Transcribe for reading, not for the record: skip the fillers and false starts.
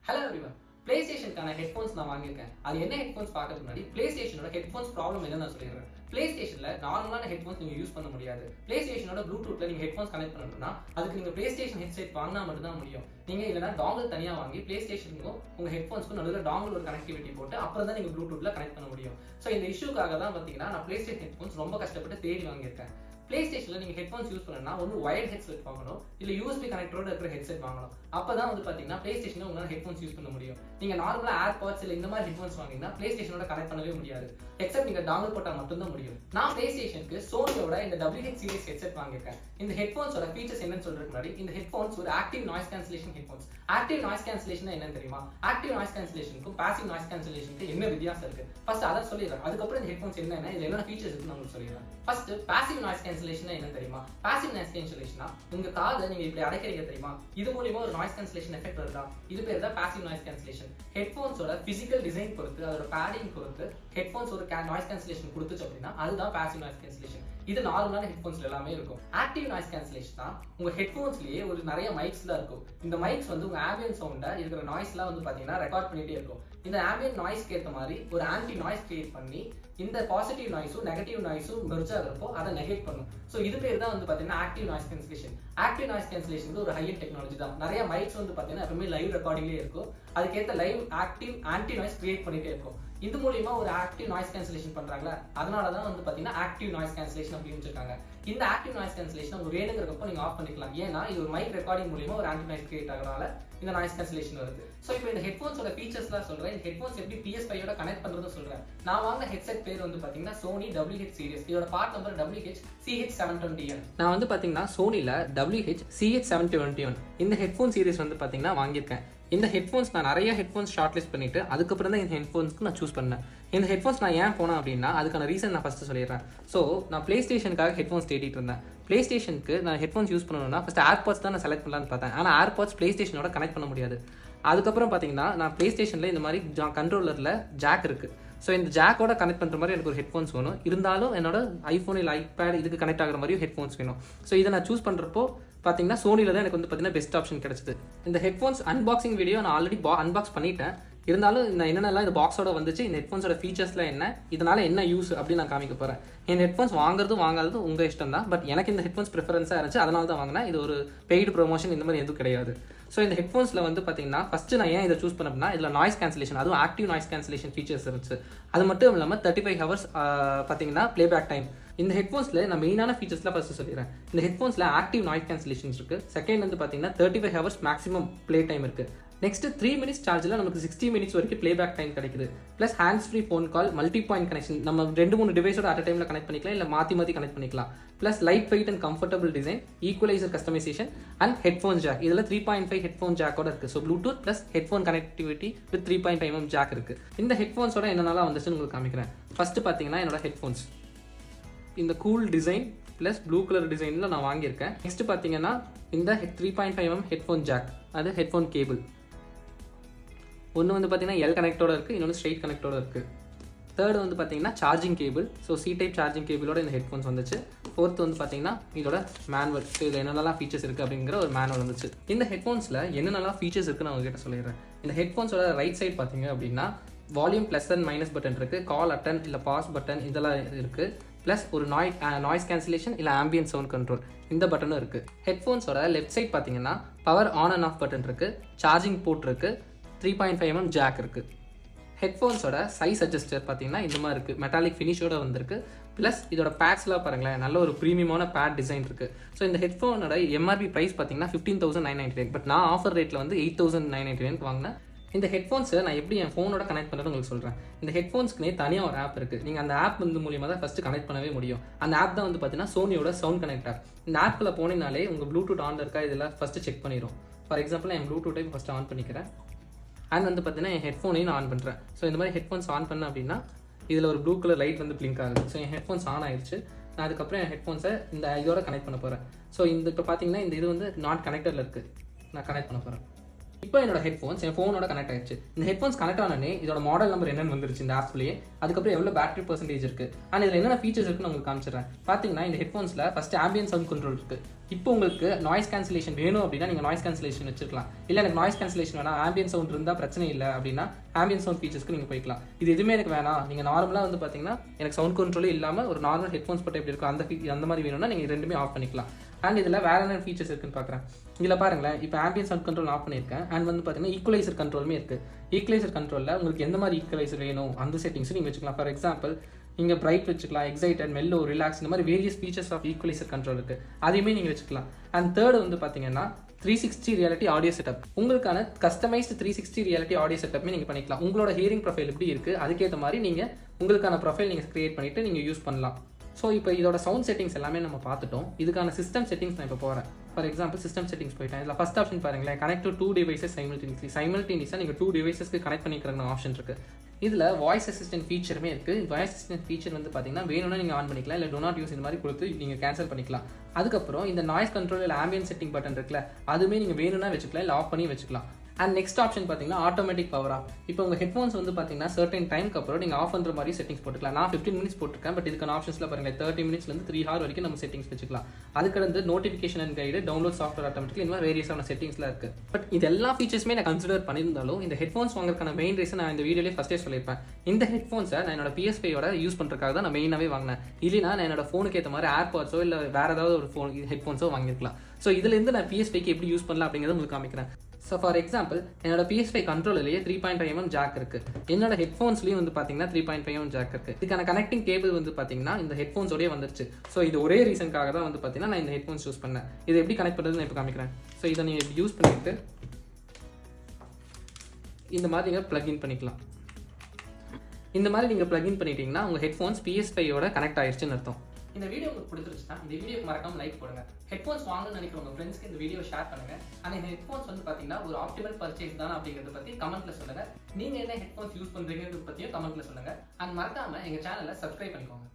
Hello everyone. பிளேஸ்டேஷனுக்கான headphones நான் வாங்கியிருக்கேன். அது என்ன ஹெட்ஃபோன்ஸ் பார்க்கறதுக்கு முன்னாடி பிளேஸ்டேஷனோட ஹெட்ஃபோன்ஸ் ப்ராப்ளம் என்னன்னு நான் சொல்லிடுறேன். பிளேஸ்டேஷன்ல நார்மலான ஹெட்ஃபோன்ஸ் நீங்க யூஸ் பண்ண முடியாது. பிளேஸ்டேஷனோட ப்ளூடூத்ல நீங்க ஹெட்ஃபோன்ஸ் கனெக்ட் பண்ணணும்னா அதுக்கு நீங்க பிளேஸ்டேஷன் ஹெட்செட் வாங்கினா மட்டும் தான் முடியும். நீங்க இல்லைனா டாங்கல் தனியா வாங்கி பிளேஸ்டேஷனுக்கும் உங்க ஹெட்ஃபோன்ஸ்க்கும் நடுவில் டாங்கல் ஒரு கனெக்டிவிட்டி போட்டு அப்புறம் தான் நீங்க ப்ளூடூத்ல கனெக்ட் பண்ண முடியும். ஸோ இந்த இஷ்யூக்காக தான் பார்த்தீங்கன்னா நான் பிளேஸ்டேஷன் ஹெட்ஃபோன்ஸ் ரொம்ப கஷ்டப்பட்டு தேடி வாங்கியிருக்கேன். பிளேஸ்டேஷன்ல நீங்க ஹெட்ஃபோன்ஸ் யூஸ் பண்ணணும்னா ஒன்று வயர்ட் ஹெட்செட் வாங்கணும், இல்லை யூஎஸ்பி கனெக்டரோட இருக்கிற ஹெட்செட் வாங்கணும். அப்பதான் வந்து பாத்தீங்கன்னா பிளேஸ்டேஷன்ல உங்களால ஹெட்ஃபோன்ஸ் யூஸ் பண்ண முடியும். நீங்க நார்மலா ஏர்பாட்ஸ் இல்லை இந்த மாதிரி ஹெட்ஃபோன்ஸ் வாங்கினா பிளேஸ்டேஷனோட கனெக்ட் பண்ணவே முடியாது. எக்ஸப்ட் நீங்க டாங்கல் போட்டா மட்டும் தான் முடியும். நான் பிளேஸ்டேஷனுக்கு சோனியோட இந்த WH சீரிஸ் ஹெட்செட் வாங்கியிருக்கேன். இந்த ஹெட்ஃபோன்ஸோட ஃபீச்சர்ஸ் என்னன்னு சொல்றதுக்கு முன்னாடி இந்த ஹெட்ஃபோன்ஸ் ஒரு active noise cancellation headphones. Active noise cancellation என்னன்னு தெரியுமா? ஆக்டிவ் நாய்ஸ் கேன்சலேஷனுக்கும் பாசிவ் நாய்ஸ் கேன்சலேஷனுக்கு என்ன வித்தியாசம் இருக்கு ஃபர்ஸ்ட் அதை சொல்லிடுறேன். அதுக்கப்புறம் இந்த ஹெட்ஃபோன்ஸ் என்னன்னா இதுல என்ன ஃபீச்சர்ஸ் இருக்குன்னு உங்களுக்கு சொல்லிடுறேன். ஃபர்ஸ்ட் பாசிவ் நாய்ஸ் கேன்சலேஷன் என்ன தெரியுமா? பாசிவ் நாய்ஸ் கேன்சலேஷனா உங்க காதை நீங்க இப்படி அடைக்கிறீங்க தெரியுமா? இது மூலமா ஒரு நாய்ஸ் கேன்சலேஷன் எஃபெக்ட் வருதா? இது பேர் தான் பாசிவ் நாய்ஸ் கேன்சலேஷன். ஹெட்ஃபோன்ஸோட பிசிக்கல் டிசைன் பொறுத்து அதோட பேடிங் பொறுத்து ஹெட்ஃபோன்ஸ் ஒரு நாய்ஸ் கேன்சலேஷன் கொடுத்துச்சு அப்படின்னா அதுதான் பாசிவ் நாய்ஸ் கேன்சலேஷன். இது நார்மலான ஹெட்ஃபோன்ஸ்ல எல்லாமே இருக்கும். ஆக்டிவ் நாய்ஸ் கேன்சலேஷன் தான் உங்க ஹெட்ஃபோன்ஸ்லயே ஒரு நிறைய மைக்ஸ்லாம் இருக்கும். இந்த மைக்ஸ் வந்து உங்க ஆம்பியன்ட் சவுண்ட இருக்கிற நாய்ஸ்லாம் வந்து பாத்தீங்கன்னா ரெக்கார்ட் பண்ணிட்டே இருக்கும். இந்த ஆம்பியன்ட் நாய்ஸ்க்கு ஏற்ற மாதிரி ஒரு ஆன்டி நாய்ஸ் கிரியேட் பண்ணி இந்த பாசிட்டிவ் நாய்ஸும் நெகட்டிவ் நாய்ஸும் மெர்ஜ் ஆகிறப்போ அதை நெகேட் பண்ணும். ஸோ இது பேர் தான் வந்து பாத்தீங்கன்னா active noise cancellation. Active noise cancellation ஒரு ஹை எண்ட் டெக்னாலஜி தான். நிறைய மைக்ஸ் வந்து பாத்தீங்கன்னா எப்பவுமே லைவ் ரெக்கார்டிங்லேயே இருக்கும். அதுக்கேற்ற live active anti noise create பண்ணிட்டே இருக்கும். இது மூலியமா ஒரு ஆக்டிவ் நாய்ஸ் கேன்சலேஷன் பண்றாங்களா, அதனாலதான் வந்து பாத்தீங்கன்னா ஆக்டிவ் நாய்ஸ் கேன்சலேஷன் அப்படின்னு வச்சிருக்காங்க. இந்த ஆக்டிவ் நாய்ஸ் கேன்சலேஷன் உங்களுக்கு வேணுங்கிறப்போ நீங்க ஆஃப் பண்ணிக்கலாம். ஏன்னா இது ஒரு மைக் ரெக்கார்டிங் மூலியமா ஒரு ஆன்டி நாய்ஸ் கிரியேட் ஆகிறனால இந்த நாய்ஸ் கேன்சலேஷன் வருது. ஸோ இப்போ இந்த ஹெட்ஃபோன்ஸோட ஃபீச்சர்ஸ்லாம் சொல்றேன். இந்த ஹெட்ஃபோன்ஸ் எப்படி PS5 கனெக்ட் பண்றதுன்னு சொல்றேன். நான் வாங்கின ஹெட்செட் பேர் வந்து பாத்தீங்கன்னா சோனி WH சீரிஸ். இதோட பார்ட் நம்பர் WH-CH721. நான் வந்து பாத்தீங்கன்னா சோனில WH-CH721 இந்த ஹெட்ஃபோன் சீரிஸ் வந்து பாத்தீங்கன்னா வாங்கியிருக்கேன். இந்த ஹெட்ஃபோன்ஸ் நான் நிறைய ஹெட்ஃபோன்ஸ் ஷார்ட் லிஸ்ட் பண்ணிட்டு அதுக்கப்புறம் தான் இந்த ஹெட்ஃபோன்ஸ்க்கு நான் சூஸ் பண்ணேன். இந்த ஹெட்ஃபோன்ஸ் நான் ஏன் போனேன் அப்படின்னா அதுக்கான ரீசன் நான் ஃபர்ஸ்ட் சொல்லிடுறேன். ஸோ நான் பிளேஸ்டேஷனுக்காக ஹெட்ஃபோன்ஸ் தேடிட்டு இருந்தேன். பிளேஸ்டேஷனுக்கு நான் ஹெட்ஃபோன்ஸ் யூஸ் பண்ணணும்னா ஃபர்ஸ்ட் ஏர்பாட்ஸ் தான் நான் செலக்ட் பண்ணலான்னு பார்த்தேன். ஆனால் ஏர்பாட்ஸ் பிளேஸ்டேஷனோட கனெக்ட் பண்ண முடியாது. அதுக்கப்புறம் பார்த்தீங்கன்னா நான் பிளேஸ்டேஷனில் இந்த மாதிரி கண்ட்ரோலரில் ஜாக் இருக்குது. ஸோ இந்த ஜாக்கோட கனெக்ட் பண்ணுற மாதிரி எனக்கு ஒரு ஹெட்ஃபோன்ஸ் வேணும். இருந்தாலும் என்னோட ஐஃபோன் இல்லை ஐபேட் இதுக்கு கனெக்ட் ஆகிற மாதிரியும் ஹெட்ஃபோன்ஸ் வேணும். ஸோ இதை நான் சூஸ் பண்ணுறப்போ பார்த்தீங்கன்னா சோனியில் தான் எனக்கு வந்து பார்த்தீங்கன்னா பெஸ்ட் ஆப்ஷன் கிடச்சிது. இந்த ஹெட்ஃபோன்ஸ் அன்பாக்சிங் வீடியோ நான் ஆல்ரெடி அன்பாக்ஸ் பண்ணிட்டேன். இருந்தாலும் இந்த என்னென்னலாம் இந்த பாக்ஸோட வந்துச்சு, இந்த ஹெட்ஃபோன்ஸோட ஃபீச்சர்ஸ்லாம் என்ன, இதனால என்ன யூஸ் அப்படின்னு நான் காமிக்க போகிறேன். இந்த ஹெட்ஃபோன்ஸ் வாங்குறது உங்கள் இஷ்டம் தான். பட் எனக்கு இந்த ஹெட்ஃபோன்ஸ் ப்ரிஃபரன்ஸாக இருந்துச்சு, அதனால தான் வாங்கினேன். இது ஒரு பெய்டு ப்ரொமோஷன் இந்த மாதிரி எதுவும் கிடையாது. ஸோ இந்த ஹெட்ஃபோன்ஸில் வந்து பார்த்தீங்கன்னா ஃபஸ்ட்டு நான் ஏன் இதை சூஸ் பண்ணேன்னா இதில் நாய்ஸ் கேன்சலேஷன், அதுவும் ஆக்டிவ் நாய்ஸ் கேன்சலேஷன் ஃபீச்சர்ஸ் இருந்துச்சு. அது மட்டும் இல்லாமல் 35 ஹவர்ஸ் பார்த்தீங்கன்னா ப்ளேபேக் டைம். இந்த ஹெட்ஃபோன்ஸில் நான் மெயினான ஃபீச்சர்ஸ்லாம் ஃபஸ்ட்டு சொல்லிடுறேன். இந்த ஹெட்ஃபோன்ஸில் ஆக்டிவ் நாய்ஸ் கேன்சலேஷன்ஸ் இருக்குது. செகண்ட் வந்து பார்த்தீங்கன்னா 35 ஹவர்ஸ் மேக்ஸிமம் ப்ளே டைம் இருக்குது. நெக்ஸ்ட் 3 மினிட்ஸ் சார்ஜில் நமக்கு 60 மினிட்ஸ் வரைக்கும் ப்ளேபேக் டைம் கிடைக்குது. Plus hands free phone call, multi point connection, நம்ம 2-3 டிவைஸோட அட் டைமில் கனெக்ட் பண்ணிக்கலாம், இல்லை மாற்றி கனெக்ட் பண்ணிக்கலாம். Plus lightweight and comfortable design, equaliser customisation and headphone jack. இதில் 3.5 ஹெட்ஃபோன் ஜாக்கோட இருக்குது. So bluetooth plus headphone connectivity with 3.5 jack இருக்குது. இந்த ஹெட்ஃபோன்ஸோட என்னென்னலாம் வந்துச்சுன்னு உங்களுக்கு காமிக்கிறேன். ஃபஸ்ட்டு பார்த்தீங்கன்னா என்னோட ஹெட்ஃபோன்ஸ் இந்த cool design plus blue colour டிசைனில் நான் வாங்கியிருக்கேன். நெக்ஸ்ட் பார்த்தீங்கன்னா இந்த 3.5 ஹெட்ஃபோன் ஜாக், அது ஹெட்ஃபோன் கேபிள். ஒன்று வந்து பார்த்தீங்கன்னா எல் கனெக்டோட இருக்குது, இன்னொன்று ஸ்ட்ரெயிட் கனெக்டோட இருக்குது. தேர்டு வந்து பார்த்தீங்கன்னா charging cable. So C type charging கேபிளோட இந்த ஹெட்ஃபோன்ஸ் வந்துச்சு. ஃபோர்த்து வந்து பார்த்தீங்கன்னா இதோட மேனுவல். ஸோ இதில் என்னென்னலாம் ஃபீச்சர்ஸ் இருக்குது அப்படிங்கிற ஒரு மேனுவல் வந்துச்சு. இந்த ஹெட்ஃபோன்ஸில் என்னென்னலாம் ஃபீச்சர்ஸ் இருக்குன்னு நான் உங்ககிட்ட சொல்லிடுறேன். இந்த ஹெட்ஃபோன்ஸோட ரைட் சைட் பார்த்தீங்க அப்படின்னா volume plus and minus button இருக்குது, கால் அட்டன் இல்லை பாஸ் பட்டன் இதெல்லாம் இருக்குது. ப்ளஸ் ஒரு நாய்ஸ் கேன்சலேஷன் இல்லை ஆம்பியன்ட் சவுண்ட் கண்ட்ரோல் இந்த பட்டனும் இருக்குது. ஹெட்ஃபோன்ஸோட லெஃப்ட் சைட் பார்த்தீங்கன்னா power on and off button இருக்குது, சார்ஜிங் போர்ட் இருக்குது, 3.5 ஜாக் இருக்குது. ஹெட்ஃபோன்ஸோட சைஸ் அட்ஜஸ்டர் பார்த்தீங்கன்னா இந்த மாதிரி இருக்குது, மெட்டாலிக் ஃபினிஷோட வந்திருக்கு. ப்ளஸ் இதோட பேட்ஸ்லாம் பாருங்களேன், நல்ல ஒரு ப்ரீமியமான பேட் டிசைன் இருக்குது. ஸோ இந்த ஹெட்ஃபோனோட MRP ப்ரைஸ் பார்த்தீங்கன்னா 15,999. பட் நான் ஆஃபர் ரேட்டில் வந்து 8,999 வாங்கினேன். இந்த ஹெட்ஃபோன்ஸை நான் எப்படி என் ஃபோனோட கனெக்ட் பண்ணுறது உங்களுக்கு சொல்கிறேன். இந்த ஹெட்ஃபோன்ஸ்க்குனே தனியாக ஒரு ஆப் இருக்குது. நீங்கள் அந்த ஆப் வந்து மூலியமாக தான் ஃபஸ்ட்டு கனெக்ட் பண்ணவே முடியும். அந்த ஆப் தான் வந்து பார்த்தீங்கன்னா சோனியோட சவுண்ட் கனெக்ட் ஆப். இந்த ஆப்பில் போனீங்கனாலே உங்கள் ப்ளூடூத் ஆன் இருக்கா இதெல்லாம் ஃபஸ்ட்டு செக் பண்ணிடும். ஃபார் எக்ஸாம்பிள் என் ப்ளூடூத்தை ஃபஸ்ட்டு ஆன் பண்ணிக்கிறேன். அண்ட் வந்து பார்த்தீங்கன்னா என் ஹெட்ஃபோனையும் நான் ஆன் பண்ணுறேன். ஸோ இந்த மாதிரி ஹெட்ஃபோன்ஸ் ஆன் பண்ணேன் அப்படின்னா இதில் ஒரு ப்ளூ கலர் லைட் வந்து பிளிங்க் ஆகுது. ஸோ என் ஹெட்ஃபோன்ஸ் ஆன் ஆயிடுச்சு. நான் அதுக்கப்புறம் என் ஹெட்ஃபோன்ஸை இந்த இதோட கனெக்ட் பண்ண போகிறேன். ஸோ இந்த இப்போ பார்த்தீங்கன்னா இந்த இது வந்து நாட் கனெக்டரில் இருக்குது. நான் கனெக்ட் பண்ண போகிறேன். இப்போ என்னோட ஹெட்ஃபோன்ஸ் என் ஃபோனோட கனெக்ட் ஆயிடுச்சு. இந்த ஹெட்ஃபோன்ஸ் கனெக்ட் ஆனோடனே இதோட மாடல் நம்பர் என்னன்னு வந்துருச்சு இந்த ஆப்ஸ்லேயே. அதுக்கப்புறம் எவ்வளோ பேட்டரி பர்சன்டேஜ் இருக்கு அண்ட் இதில் என்னென்ன ஃபீச்சர்ஸ் இருக்குன்னு உங்களுக்கு காமிச்சிடுறேன். பார்த்தீங்கன்னா இந்த ஹெட்ஃபோன்ஸில் ஃபர்ஸ்ட் ஆம்பியன்ட் சவுண்ட் கண்ட்ரோல் இருக்கு. இப்போ உங்களுக்கு நாய்ஸ் கேன்சலேஷன் வேணும் அப்படின்னா நீங்கள் நாய்ஸ் கேன்சலேஷன் வச்சிருக்கலாம். இல்லை எனக்கு நாய்ஸ் கேன்சலேஷன் வேணாம், ஆம்பியன்ட் சவுண்ட் இருந்தால் பிரச்சனை இல்லை அப்படின்னா ஆம்பியன்ட் சவுண்ட் ஃபீச்சர்ஸ்க்கு நீங்கள் போய்க்கலாம். இது எதுவுமே எனக்கு வேணாம், நீங்கள் நார்மலாக வந்து பார்த்தீங்கன்னா எனக்கு சவுண்ட் கண்ட்ரோலே இல்லாமல் ஒரு நார்மல் ஹெட்ஃபோன்ஸ் போட்டு எப்படி இருக்கும் அந்த மாதிரி வேணும்னா நீங்கள் ரெண்டுமே ஆஃப் பண்ணிக்கலாம். அண்ட் இதில் வேற என்ன ஃபீச்சர்ஸ் இருக்குன்னு பார்க்குறேன். இதில் பாருங்களேன், இப்போ ஆம்பியன்ட் சவுண்ட் கண்ட்ரோல் ஆஃப் பண்ணியிருக்கேன். அண்ட் வந்து பார்த்தீங்கன்னா ஈக்குவலைசர் கண்ட்ரோலுமே இருக்குது. ஈக்குவலைசர் கண்ட்ரோலில் உங்களுக்கு எந்த மாதிரி ஈக்குவலைசர் வேணும் அந்த செட்டிங்ஸும் நீங்கள் வச்சுக்கலாம். ஃபார் எக்ஸாம்பிள் நீங்கள் பிரைட் வச்சுக்கலாம், எக்ஸைட்டட், மெல்லோ, ரிலாக்ஸ், இந்த மாதிரி various features of equaliser control இருக்குது. அதையுமே நீங்கள் வச்சுக்கலாம். அண்ட் தேர்டு வந்து பார்த்தீங்கன்னா 360 ரியாலிட்டி ஆடியோ செட்டப். உங்களுக்கான கஸ்டமைஸ்டு 360 ரியாலிட்டி ஆடியோ செட்டப்மே நீங்கள் பண்ணிக்கலாம். உங்களோட ஹியரிங் ப்ரொஃபைல் எப்படி இருக்குது அதுக்கேற்ற மாதிரி நீங்கள் உங்களுக்கான ப்ரொஃபைல் நீங்கள் கிரியேட் பண்ணிவிட்டு நீங்கள் யூஸ் பண்ணலாம். ஸோ இப்போ இதோட சவுண்ட் செட்டிங்ஸ் எல்லாமே நம்ம பார்த்துட்டோம். இதுக்கான சிஸ்டம் செட்டிங்ஸ் நான் இப்போ போகிறேன். ஃபார் எக்ஸாம்பிள் சிஸ்டம் செட்டிங்ஸ் போயிட்டேன். இதில் ஃபர்ஸ்ட் ஆப்ஷன் பாருங்களேன், கனெக்ட் டு 2 டிவைசஸ் சைமல்டேனியஸாக நீங்கள் 2 டிவைசஸ்க்கு கனெக்ட் பண்ணிக்கிறங்க ஆப்ஷன் இருக்குது. இதில் வாய்ஸ் அசிஸ்டன்ட் ஃபீச்சருமே இருக்குது. வாய்ஸ் அசிஸ்டன்ட் ஃபீச்சர் வந்து பார்த்தீங்கன்னா வேணும்னா நீங்கள் ஆன் பண்ணிக்கலாம், இல்லை டோ நாட் யூஸ் இந்த மாதிரி கொடுத்து நீங்கள் கேன்சல் பண்ணிக்கலாம். அதுக்கப்புறம் இந்த நாய்ஸ் கண்ட்ரோல் இல்லை ஆம்பியன்ட் செட்டிங் பட்டன் இருக்குல்ல, அதுவுமே நீங்கள் வேணும்னா வச்சுக்கலாம், இல்லை ஆஃப் பண்ணி வச்சுக்கலாம். அண்ட் நெக்ஸ்ட் ஆப்ஷன் பார்த்தீங்கன்னா ஆட்டோமேட்டிக் பவர் ஆஃப். இப்போ உங்கள் ஹெட்ஃபோன்ஸ் வந்து பார்த்தீங்கன்னா சர்டன் டைமுக்கு அப்புறம் நீங்கள் ஆஃப் பண்ணுற மாதிரி செட்டிங்ஸ் போட்டுக்கலாம். நான் 15 மினிட்ஸ் போட்டுருக்கேன். பட் இதுக்கான ஆப்ஷன்ஸில் பாருங்கள் 30 மினிட்ஸ்லேருந்து 3 ஹவர் வரைக்கும் நம்ம செட்டிங்ஸ் வச்சுக்கலாம். அதுக்கடுத்து notification and guide, download software automatic, இந்த மாதிரி வேரியஸான செட்டிங்ஸ்லாம் இருக்குது. பட் இது எல்லா ஃபீச்சர்ஸுமே நான் கன்சிடர் பண்ணியிருந்தாலும் இந்த ஹெட்ஃபோன்ஸ் வாங்குறதுக்கான மெயின் ரீசன் நான் இந்த வீடியோலேயே ஃபஸ்ட்டே சொல்லியிருப்பேன். இந்த ஹெட்ஃபோன்ஸை நான் என்னோட PS5யோட யூஸ் பண்ணுறதுக்காக தான் நான் மெயினாகவே வாங்கினேன். இல்லைனா நான் என்னோட ஃபோனுக்கு ஏற்ற மாதிரி ஏர்பாட்ஸோ இல்லை வேறு ஏதாவது ஒரு ஃபோன் ஹெட்ஃபோன்ஸோ வாங்கியிருக்கலாம். ஸோ இதுலேருந்து நான் PS5க்கு எப்படி யூஸ் பண்ணலாம் அப்படிங்கிறத உங்களுக்கு காமிக்கிறேன். ஸோ ஃபார் எக்ஸாம்பிள் என்னோட PS5 கண்ட்ரோலிலேயே 3.5mm ஜாக் இருக்குது. என்னோட ஹெட்ஃபோன்ஸ்லேயும் வந்து பார்த்தீங்கன்னா 3.5mm ஜாக் இருக்குது. இதுக்கான கனெக்டிங் கேபிள் வந்து பார்த்தீங்கன்னா இந்த ஹெட்ஃபோன்ஸோடய வந்துருச்சு. ஸோ இது ஒரே ரீசனுக்காக தான் வந்து பார்த்தீங்கன்னா நான் இந்த ஹெட்ஃபோன்ஸ் யூஸ் பண்ணேன். இது எப்படி கனெக்ட் பண்ணுறதுன்னு இப்போ காமிக்கிறேன். ஸோ இதை நீங்கள் இப்படி யூஸ் பண்ணிவிட்டு இந்த மாதிரி நீங்கள் ப்ளக்இன் பண்ணிக்கலாம். இந்த மாதிரி நீங்கள் ப்ளக்இன் பண்ணிட்டீங்கன்னா உங்கள் ஹெட்ஃபோன்ஸ் PS5யோட கனெக்ட் ஆயிடுச்சுன்னு அர்த்தம். இந்த வீடியோ உங்களுக்கு பிடிச்சிருச்சுன்னா இந்த வீடியோக்கு மறக்காம லைக் போடுங்க. ஹெட்ஃபோன்ஸ் வாங்கணும்னு நினைக்கிற உங்க ஃப்ரெண்ட்ஸ்க்கு இந்த வீடியோ ஷேர் பண்ணுங்க. அண்ட் இந்த ஹெட்ஃபோன்ஸ் வந்து பார்த்தீங்கன்னா ஒரு ஆப்டிமல் பர்ச்சேஸ் தானே அப்படிங்கிறத பற்றி கமெண்ட்ல சொல்லுங்க. நீங்க என்ன ஹெட்ஃபோன்ஸ் யூஸ் பண்றீங்கிறத பற்றியும் கமெண்ட்ல சொல்லுங்க. அண்ட் மறக்காம எங்க சேனலை சப்ஸ்கிரைப் பண்ணிக்கோங்க.